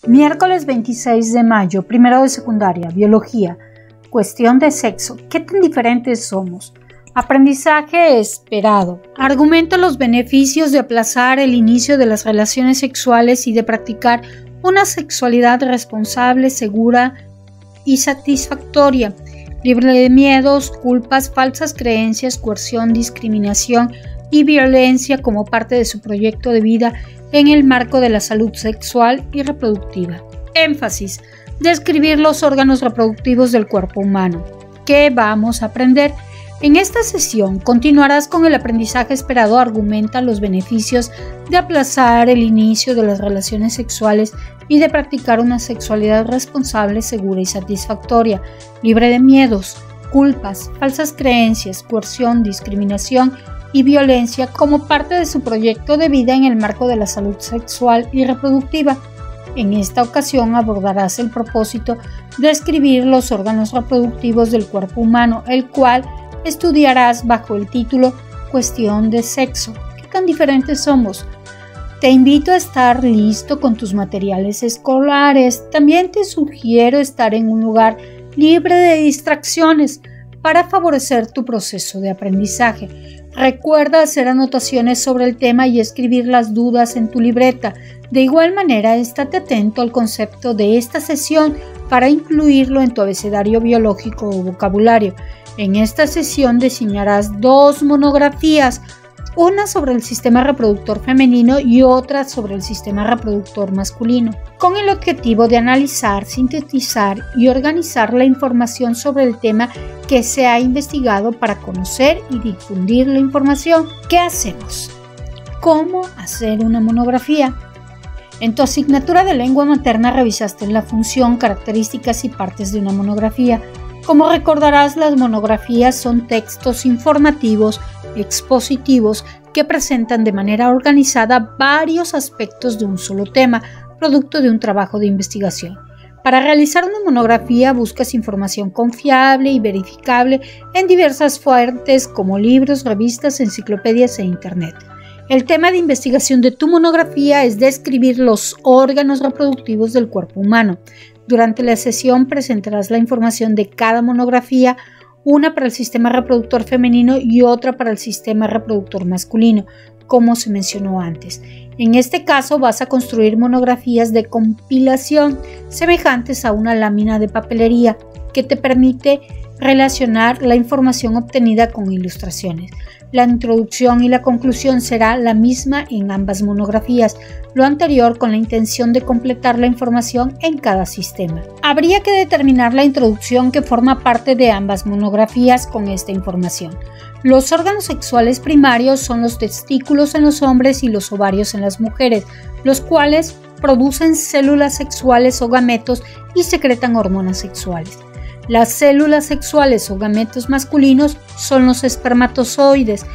Miércoles 26 de mayo, primero de secundaria, biología. Cuestión de sexo. ¿Qué tan diferentes somos? Aprendizaje esperado. Argumenta los beneficios de aplazar el inicio de las relaciones sexuales y de practicar una sexualidad responsable, segura y satisfactoria, libre de miedos, culpas, falsas creencias, coerción, discriminación y violencia como parte de su proyecto de vida en el marco de la salud sexual y reproductiva. Énfasis: describir los órganos reproductivos del cuerpo humano. ¿Qué vamos a aprender? En esta sesión continuarás con el aprendizaje esperado. Argumenta los beneficios de aplazar el inicio de las relaciones sexuales y de practicar una sexualidad responsable, segura y satisfactoria, libre de miedos, culpas, falsas creencias, coerción, discriminación y violencia como parte de su proyecto de vida en el marco de la salud sexual y reproductiva. En esta ocasión abordarás el propósito de describir los órganos reproductivos del cuerpo humano, el cual estudiarás bajo el título Cuestión de sexo. ¿Qué tan diferentes somos? Te invito a estar listo con tus materiales escolares. También te sugiero estar en un lugar libre de distracciones para favorecer tu proceso de aprendizaje. Recuerda hacer anotaciones sobre el tema y escribir las dudas en tu libreta. De igual manera, estate atento al concepto de esta sesión para incluirlo en tu abecedario biológico o vocabulario. En esta sesión diseñarás 2 monografías, una sobre el sistema reproductor femenino y otra sobre el sistema reproductor masculino, con el objetivo de analizar, sintetizar y organizar la información sobre el tema que se ha investigado para conocer y difundir la información. ¿Qué hacemos? ¿Cómo hacer una monografía? En tu asignatura de lengua materna revisaste la función, características y partes de una monografía. Como recordarás, las monografías son textos informativos, expositivos, que presentan de manera organizada varios aspectos de un solo tema, producto de un trabajo de investigación. Para realizar una monografía buscas información confiable y verificable en diversas fuentes como libros, revistas, enciclopedias e Internet. El tema de investigación de tu monografía es describir los órganos reproductivos del cuerpo humano. Durante la sesión presentarás la información de cada monografía, una para el sistema reproductor femenino y otra para el sistema reproductor masculino, como se mencionó antes. En este caso vas a construir monografías de compilación semejantes a una lámina de papelería que te permite relacionar la información obtenida con ilustraciones. La introducción y la conclusión será la misma en ambas monografías, lo anterior con la intención de completar la información en cada sistema. Habría que determinar la introducción que forma parte de ambas monografías con esta información. Los órganos sexuales primarios son los testículos en los hombres y los ovarios en las mujeres, los cuales producen células sexuales o gametos y secretan hormonas sexuales. Las células sexuales o gametos masculinos son los espermatozoides.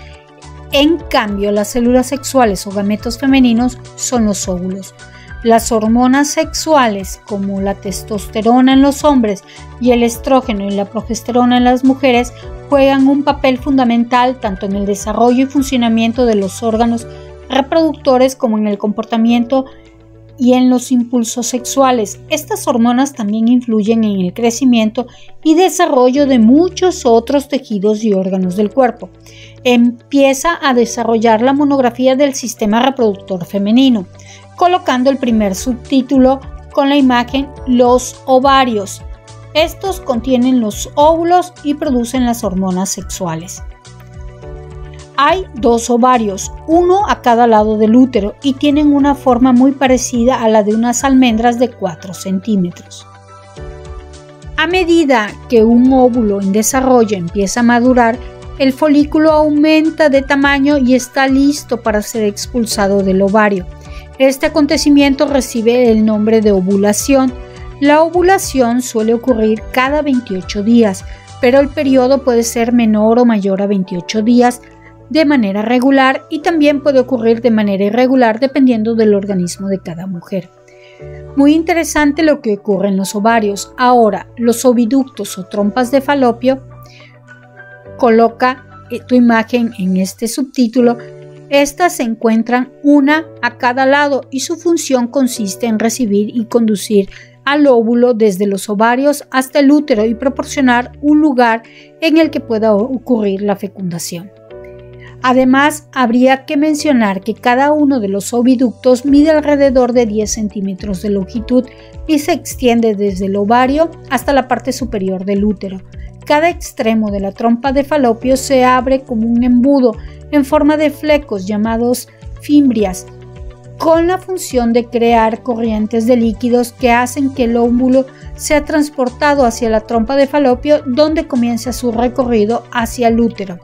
En cambio, las células sexuales o gametos femeninos son los óvulos. Las hormonas sexuales, como la testosterona en los hombres y el estrógeno y la progesterona en las mujeres, juegan un papel fundamental tanto en el desarrollo y funcionamiento de los órganos reproductores como en el comportamiento y en los impulsos sexuales. Estas hormonas también influyen en el crecimiento y desarrollo de muchos otros tejidos y órganos del cuerpo. Empieza a desarrollar la monografía del sistema reproductor femenino, colocando el primer subtítulo con la imagen Los ovarios. Estos contienen los óvulos y producen las hormonas sexuales. Hay 2 ovarios, uno a cada lado del útero, y tienen una forma muy parecida a la de unas almendras de 4 centímetros. A medida que un óvulo en desarrollo empieza a madurar, el folículo aumenta de tamaño y está listo para ser expulsado del ovario. Este acontecimiento recibe el nombre de ovulación. La ovulación suele ocurrir cada 28 días, pero el periodo puede ser menor o mayor a 28 días, de manera regular, y también puede ocurrir de manera irregular dependiendo del organismo de cada mujer. Muy interesante lo que ocurre en los ovarios. Ahora, los oviductos o trompas de falopio, coloca tu imagen en este subtítulo. Estas se encuentran una a cada lado y su función consiste en recibir y conducir al óvulo desde los ovarios hasta el útero y proporcionar un lugar en el que pueda ocurrir la fecundación. Además, habría que mencionar que cada uno de los oviductos mide alrededor de 10 centímetros de longitud y se extiende desde el ovario hasta la parte superior del útero. Cada extremo de la trompa de Falopio se abre como un embudo en forma de flecos llamados fimbrias, con la función de crear corrientes de líquidos que hacen que el óvulo sea transportado hacia la trompa de Falopio, donde comienza su recorrido hacia el útero.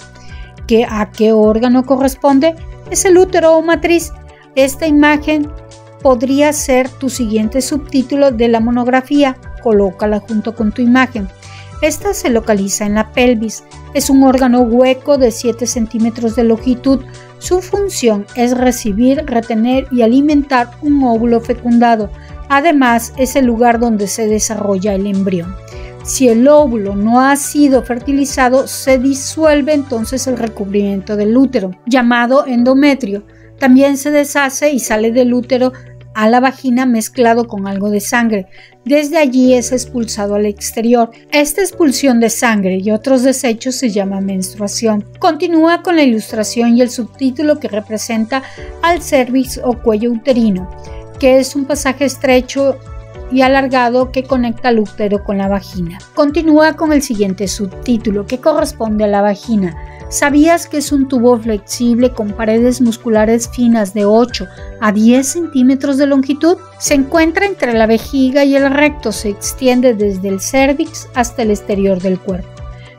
¿A qué órgano corresponde? Es el útero o matriz. Esta imagen podría ser tu siguiente subtítulo de la monografía. Colócala junto con tu imagen. Esta se localiza en la pelvis. Es un órgano hueco de 7 centímetros de longitud. Su función es recibir, retener y alimentar un óvulo fecundado. Además, es el lugar donde se desarrolla el embrión. Si el óvulo no ha sido fertilizado, se disuelve entonces el recubrimiento del útero, llamado endometrio. También se deshace y sale del útero a la vagina mezclado con algo de sangre. Desde allí es expulsado al exterior. Esta expulsión de sangre y otros desechos se llama menstruación. Continúa con la ilustración y el subtítulo que representa al cérvix o cuello uterino, que es un pasaje estrecho y alargado que conecta el útero con la vagina. Continúa con el siguiente subtítulo que corresponde a la vagina. ¿Sabías que es un tubo flexible con paredes musculares finas de 8 a 10 centímetros de longitud? Se encuentra entre la vejiga y el recto, se extiende desde el cérvix hasta el exterior del cuerpo.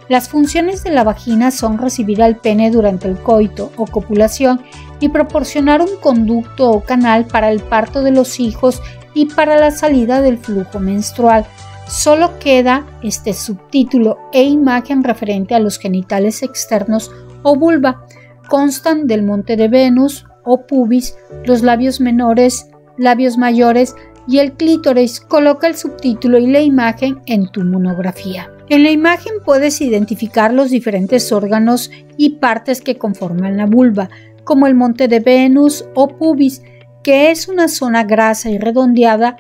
Las funciones de la vagina son recibir al pene durante el coito o copulación y proporcionar un conducto o canal para el parto de los hijos y para la salida del flujo menstrual. Solo queda este subtítulo e imagen referente a los genitales externos o vulva. Constan del monte de Venus o pubis, los labios menores, labios mayores y el clítoris. Coloca el subtítulo y la imagen en tu monografía. En la imagen puedes identificar los diferentes órganos y partes que conforman la vulva, como el monte de Venus o pubis, que es una zona grasa y redondeada.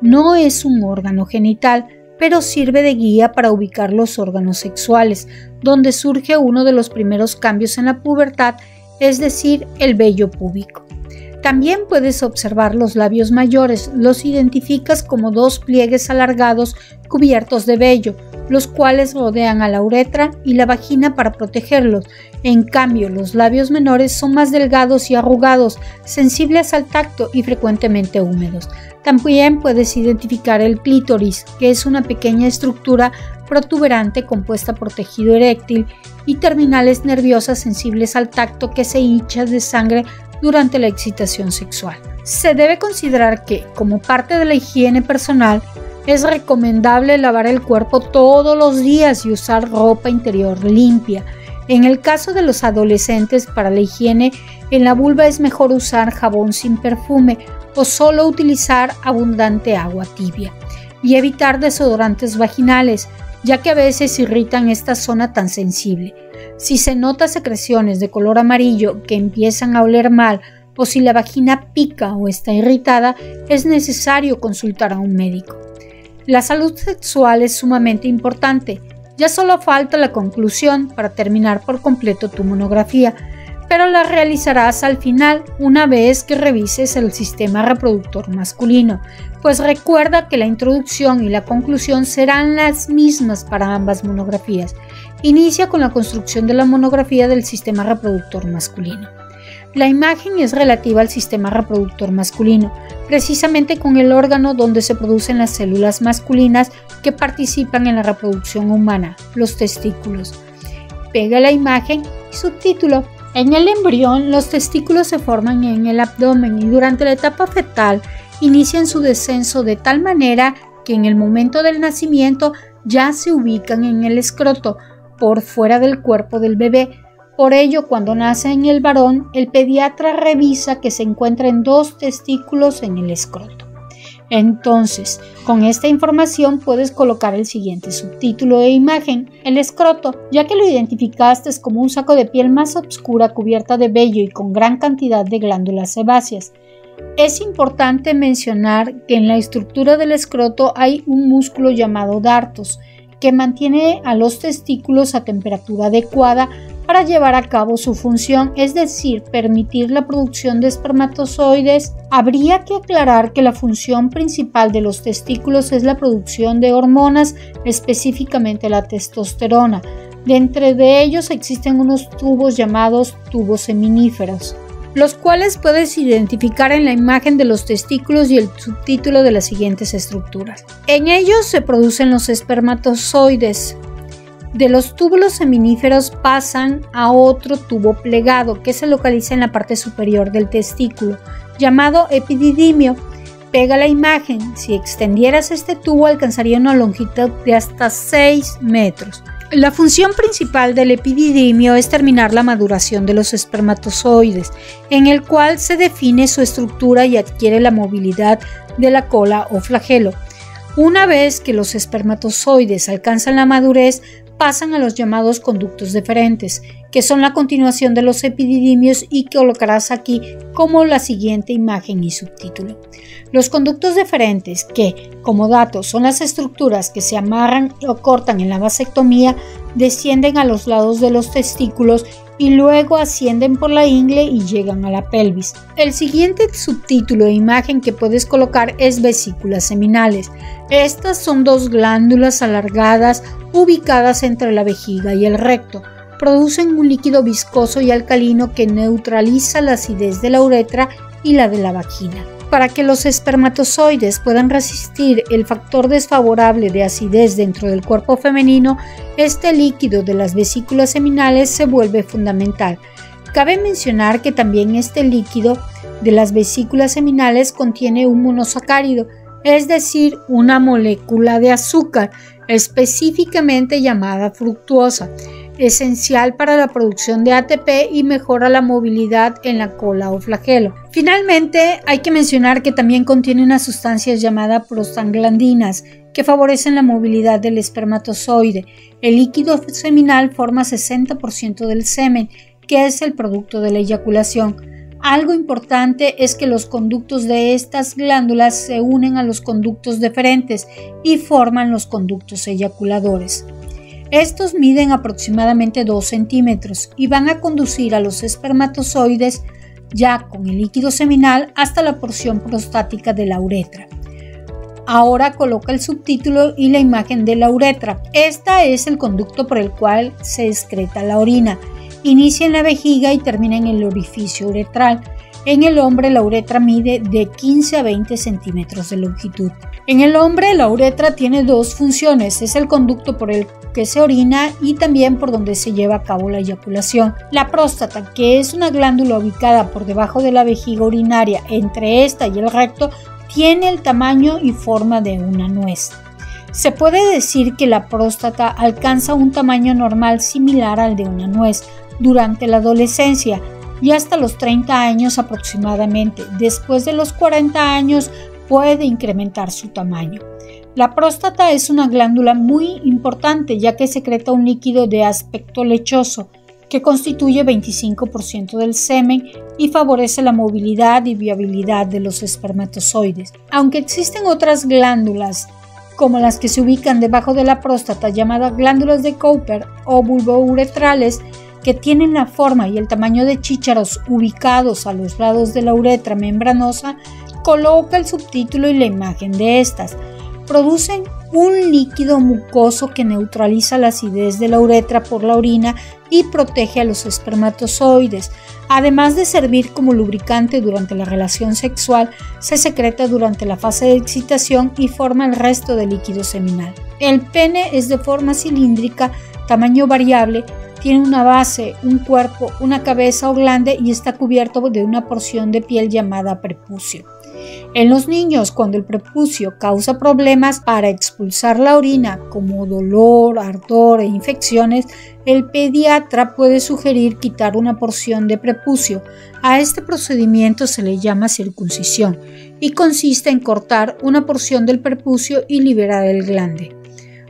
No es un órgano genital, pero sirve de guía para ubicar los órganos sexuales, donde surge uno de los primeros cambios en la pubertad, es decir, el vello púbico. También puedes observar los labios mayores, los identificas como dos pliegues alargados cubiertos de vello, los cuales rodean a la uretra y la vagina para protegerlos. En cambio, los labios menores son más delgados y arrugados, sensibles al tacto y frecuentemente húmedos. También puedes identificar el clítoris, que es una pequeña estructura protuberante compuesta por tejido eréctil y terminales nerviosas sensibles al tacto que se hinchan de sangre durante la excitación sexual. Se debe considerar que, como parte de la higiene personal, es recomendable lavar el cuerpo todos los días y usar ropa interior limpia. En el caso de los adolescentes, para la higiene en la vulva es mejor usar jabón sin perfume o solo utilizar abundante agua tibia y evitar desodorantes vaginales, ya que a veces irritan esta zona tan sensible. Si se notan secreciones de color amarillo que empiezan a oler mal o si la vagina pica o está irritada, es necesario consultar a un médico. La salud sexual es sumamente importante. Ya solo falta la conclusión para terminar por completo tu monografía, pero la realizarás al final una vez que revises el sistema reproductor masculino, pues recuerda que la introducción y la conclusión serán las mismas para ambas monografías. Inicia con la construcción de la monografía del sistema reproductor masculino. La imagen es relativa al sistema reproductor masculino, precisamente con el órgano donde se producen las células masculinas que participan en la reproducción humana, los testículos. Pega la imagen y subtítulo. En el embrión, los testículos se forman en el abdomen y durante la etapa fetal inician su descenso de tal manera que en el momento del nacimiento ya se ubican en el escroto, por fuera del cuerpo del bebé. Por ello, cuando nace en el varón, el pediatra revisa que se encuentren 2 testículos en el escroto. Entonces, con esta información puedes colocar el siguiente subtítulo e imagen: el escroto, ya que lo identificaste como un saco de piel más oscura cubierta de vello y con gran cantidad de glándulas sebáceas. Es importante mencionar que en la estructura del escroto hay un músculo llamado dartos, que mantiene a los testículos a temperatura adecuada para llevar a cabo su función, es decir, permitir la producción de espermatozoides. Habría que aclarar que la función principal de los testículos es la producción de hormonas, específicamente la testosterona. Dentro de ellos existen unos tubos llamados tubos seminíferos, los cuales puedes identificar en la imagen de los testículos y el subtítulo de las siguientes estructuras. En ellos se producen los espermatozoides. De los túbulos seminíferos pasan a otro tubo plegado que se localiza en la parte superior del testículo, llamado epididimio. Pega la imagen. Si extendieras este tubo alcanzaría una longitud de hasta 6 metros. La función principal del epididimio es terminar la maduración de los espermatozoides, en el cual se define su estructura y adquiere la movilidad de la cola o flagelo. Una vez que los espermatozoides alcanzan la madurez, pasan a los llamados conductos deferentes, que son la continuación de los epididimios y que colocarás aquí como la siguiente imagen y subtítulo. Los conductos deferentes, que como dato son las estructuras que se amarran o cortan en la vasectomía, descienden a los lados de los testículos y luego ascienden por la ingle y llegan a la pelvis. El siguiente subtítulo e imagen que puedes colocar es vesículas seminales. Estas son dos glándulas alargadas ubicadas entre la vejiga y el recto. Producen un líquido viscoso y alcalino que neutraliza la acidez de la uretra y la de la vagina. Para que los espermatozoides puedan resistir el factor desfavorable de acidez dentro del cuerpo femenino, este líquido de las vesículas seminales se vuelve fundamental. Cabe mencionar que también este líquido de las vesículas seminales contiene un monosacárido, es decir, una molécula de azúcar, específicamente llamada fructuosa, esencial para la producción de ATP y mejora la movilidad en la cola o flagelo. Finalmente, hay que mencionar que también contiene una sustancia llamada prostaglandinas que favorecen la movilidad del espermatozoide. El líquido seminal forma 60% del semen, que es el producto de la eyaculación. Algo importante es que los conductos de estas glándulas se unen a los conductos deferentes y forman los conductos eyaculadores. Estos miden aproximadamente 2 centímetros y van a conducir a los espermatozoides ya con el líquido seminal hasta la porción prostática de la uretra. Ahora coloca el subtítulo y la imagen de la uretra. Esta es el conducto por el cual se excreta la orina. Inicia en la vejiga y termina en el orificio uretral. En el hombre la uretra mide de 15 a 20 centímetros de longitud. En el hombre la uretra tiene dos funciones, es el conducto por el que se orina y también por donde se lleva a cabo la eyaculación. La próstata, que es una glándula ubicada por debajo de la vejiga urinaria entre esta y el recto, tiene el tamaño y forma de una nuez. Se puede decir que la próstata alcanza un tamaño normal similar al de una nuez durante la adolescencia y hasta los 30 años aproximadamente. Después de los 40 años puede incrementar su tamaño. La próstata es una glándula muy importante ya que secreta un líquido de aspecto lechoso que constituye 25% del semen y favorece la movilidad y viabilidad de los espermatozoides. Aunque existen otras glándulas como las que se ubican debajo de la próstata llamadas glándulas de Cooper o bulbouretrales, que tienen la forma y el tamaño de chícharos ubicados a los lados de la uretra membranosa, coloca el subtítulo y la imagen de estas. Producen un líquido mucoso que neutraliza la acidez de la uretra por la orina y protege a los espermatozoides. Además de servir como lubricante durante la relación sexual, se secreta durante la fase de excitación y forma el resto del líquido seminal. El pene es de forma cilíndrica, tamaño variable, tiene una base, un cuerpo, una cabeza o glande y está cubierto de una porción de piel llamada prepucio. En los niños, cuando el prepucio causa problemas para expulsar la orina, como dolor, ardor e infecciones, el pediatra puede sugerir quitar una porción de prepucio. A este procedimiento se le llama circuncisión. y consiste en cortar una porción del prepucio y liberar el glande.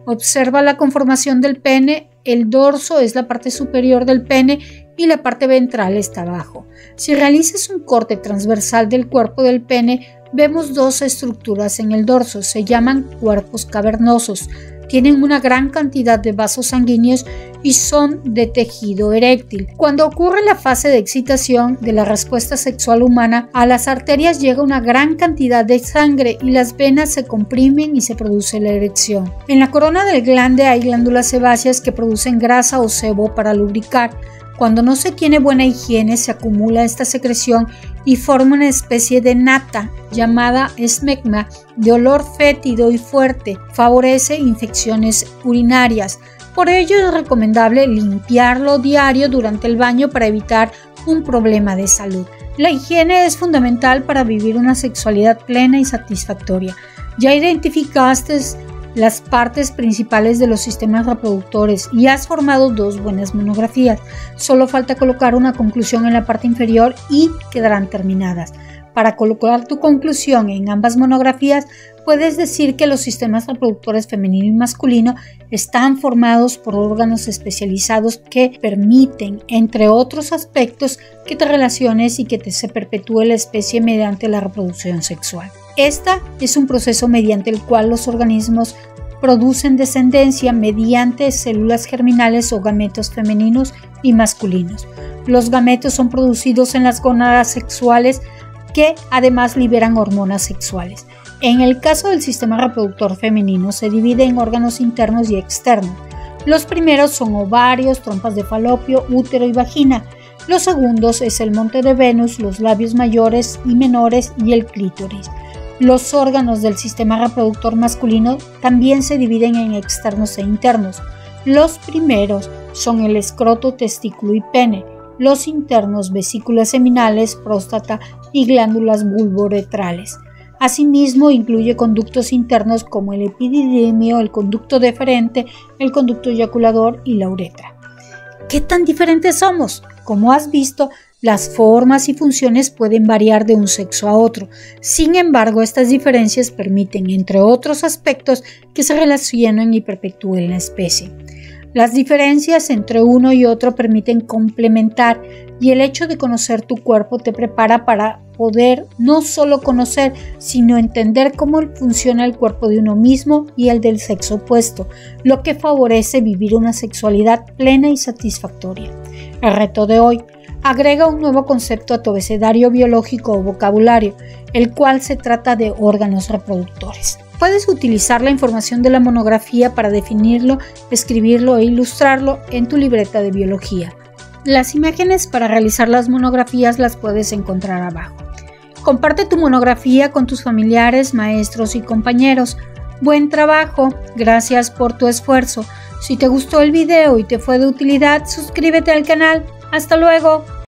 Observa la conformación del pene. El dorso es la parte superior del pene y la parte ventral está abajo. Si realizas un corte transversal del cuerpo del pene, vemos dos estructuras en el dorso. Se llaman cuerpos cavernosos. Tienen una gran cantidad de vasos sanguíneos y son de tejido eréctil. Cuando ocurre la fase de excitación de la respuesta sexual humana, a las arterias llega una gran cantidad de sangre y las venas se comprimen y se produce la erección. En la corona del glande hay glándulas sebáceas que producen grasa o sebo para lubricar. Cuando no se tiene buena higiene, se acumula esta secreción y forma una especie de nata llamada esmegma de olor fétido y fuerte. Favorece infecciones urinarias. Por ello es recomendable limpiarlo diario durante el baño para evitar un problema de salud. La higiene es fundamental para vivir una sexualidad plena y satisfactoria. Ya identificaste las partes principales de los sistemas reproductores y has formado dos buenas monografías. Solo falta colocar una conclusión en la parte inferior y quedarán terminadas. Para colocar tu conclusión en ambas monografías, puedes decir que los sistemas reproductores femenino y masculino están formados por órganos especializados que permiten, entre otros aspectos, que te relaciones y que se perpetúe la especie mediante la reproducción sexual. Esta es un proceso mediante el cual los organismos producen descendencia mediante células germinales o gametos femeninos y masculinos. Los gametos son producidos en las gónadas sexuales que además liberan hormonas sexuales. En el caso del sistema reproductor femenino se divide en órganos internos y externos. Los primeros son ovarios, trompas de falopio, útero y vagina. Los segundos es el monte de Venus, los labios mayores y menores y el clítoris. Los órganos del sistema reproductor masculino también se dividen en externos e internos. Los primeros son el escroto, testículo y pene. Los internos, vesículas seminales, próstata y glándulas vulvoretrales. Asimismo, incluye conductos internos como el epididimio, el conducto deferente, el conducto eyaculador y la uretra. ¿Qué tan diferentes somos? Como has visto, las formas y funciones pueden variar de un sexo a otro. Sin embargo, estas diferencias permiten, entre otros aspectos, que se relacionen y perpetúen la especie. Las diferencias entre uno y otro permiten complementar, y el hecho de conocer tu cuerpo te prepara para poder no solo conocer, sino entender cómo funciona el cuerpo de uno mismo y el del sexo opuesto, lo que favorece vivir una sexualidad plena y satisfactoria. El reto de hoy: agrega un nuevo concepto a tu abecedario biológico o vocabulario, el cual se trata de órganos reproductores. Puedes utilizar la información de la monografía para definirlo, escribirlo e ilustrarlo en tu libreta de biología. Las imágenes para realizar las monografías las puedes encontrar abajo. Comparte tu monografía con tus familiares, maestros y compañeros. Buen trabajo, gracias por tu esfuerzo. Si te gustó el video y te fue de utilidad, suscríbete al canal. ¡Hasta luego!